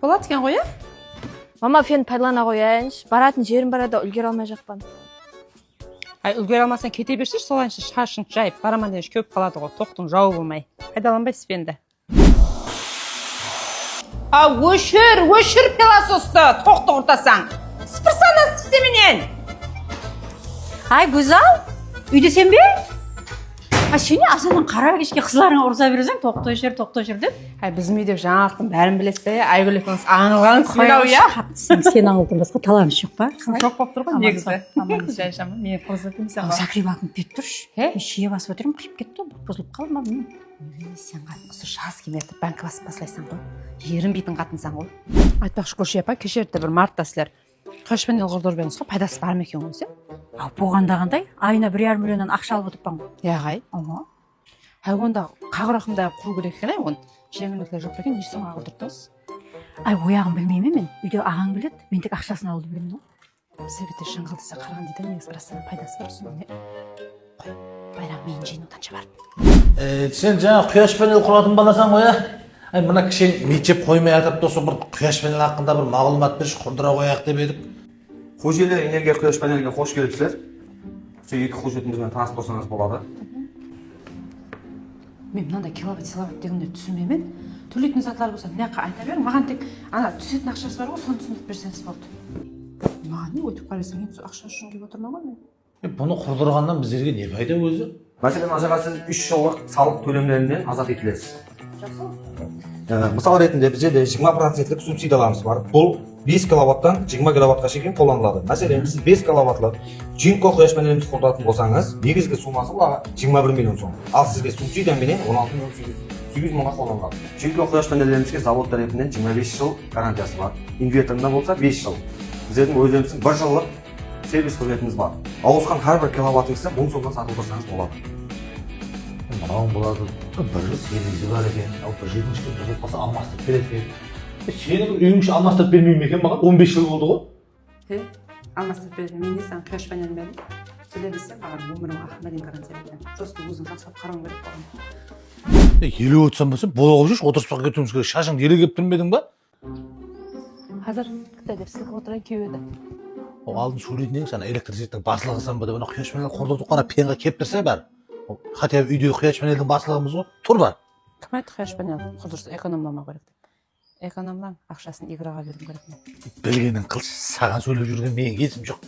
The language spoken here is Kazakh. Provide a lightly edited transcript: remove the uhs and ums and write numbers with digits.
Болады екен ғой, Мама, фен пайдалана қояйыншы. Баратын жерім барада үлгере алмай жақпан. Ай, үлгере алмасаң кете берші, солайынша шашын жайып, бараман дегенше көп қалады ғой, тоқтың жауы болмай. Пайдаланбайсыз фенді. Өшір пилососты, тоқты ұртасаң. Сыпырсана сіптеменен. Ай, Гүзал, үйде сен бе? Сені асаннан қара кешке қызларыңа ұрса бересің, тоқтай жүр деп. Ай, біздің үйдегі жаңалықтың бәрін білесіз, Айгүл екеуміз аңылған сүйрау, иә? Сен аңылдың басқа талабымыз жоқ па? Жоқ болып тұр ғой, негізі. Аман. Жай жаман, мен құрызып демесем ба? Закреп атын беріп тұршы. Мен шие басып отырмын, қиып кетті, бұзылып қалды ма? Сен қатын құсы жаз кемертіп банкі басып басылайсың ғой. Ерінбейтін қатынсың ғой. Айтпақшы Гүлшия апа, кешерді бір мартта сілер қошпенел құрдырбеңіз ғой, пайдасы бар ма екен ғой сен? Болғанда қандай? Айына 1,5 миллионнан ақша алып отырпан ғой. Яғай. Онда қағыр ақымда құру керек екен, оны жеңілдіктер жоқ екен, не соңға отырдыңыз? Ояғын білмеймін мен. Үйде ағаң біледі, мен тек ақшасын алуды білемін ғой. Сәбетте шыңғылдыса қараған дейді, негізі расынан пайдасы бар соны. Қой, байрам мен жейін оданша барып. Сен жаңа құяш панел құратын баласың ғой, Ай, мына кішен мектеп қоймай атып досы бір құяш панел хақында бір мағлұмат берші, құрдыра қояқ деп едік. Қожелер энергия құяш панелге қош келіпсіздер. Сол екі қожетімізбен таныс болсаңыз болады. Мен мынандай киловатт дегенде түсінбеймін. Төлейтін затлар болса, мына айта бер, маған тек ана түсетін ақшасы бар ғой, соны түсіндіріп берсеңіз болды. Маған не өтіп қарайсың, енді ақша үшін келіп отырмын ғой мен. Бұны құрдырғаннан біздерге не пайда өзі? Мәселен, ажаға сіз 3 жылдық салық төлемдерінен азат етілесіз. Мысал ретінде бізде 20%-лік субсидияларымыз бар. Бұл 5 киловаттан 20 киловаттқа шейін қолданылады. Мәселен, сіз 5 киловаттлық жинко құяш панелімізді қолданатын болсаңыз, негізгі сумасы оларға 21 миллион сом. Ал сізге субсидияменен 16 миллион 800 мыңға қолданылады. Жинко құяш панелерімізге завод тарапынан 25 жыл гарантиясы бар. Инверторында болса 5 жыл. Біздердің өзіміздің 1 жылдық сервис қызметіміз бар. Ауысқан әрбір киловаттыңызды 10 сомнан сатып тұрсаңыз болады. Мынауың болады, бір сервисі бар екен, бір жердің ішінде бұзылып қалса алмастырып береді екен. Сені үйің іші алмастырып бермей ме екен маған? 15 жыл болды ғой. Алмастырып береді, мен де саған құяш панелін бердім. Сөйле білсем, маған өмірім ақырына дейін гарантия берген. Просто өзің жақсылап қарауың керек болған. Еле отырсам болса, бола қойшы, отырыспақ кетуіміз керек. Шашыңды еле кеп тұрмедің ба? Қазір кітап деп сілкіп отырайын кеуеді. Алдын сөйлейтін сана электричествоның басылығы сан ба деп, ана құяш панел құрдырдық қана пенға кептірсе бар. Хотя үйде құяш панелдің басылығымыз ғой, тұр бар. Кім айтты құяш панел құрдырса экономламау керек деп. Экономлаң, ақшасын играға беруім керек. Білгенің қылшы, саған сөйлеп жүрген менің есім жоқ.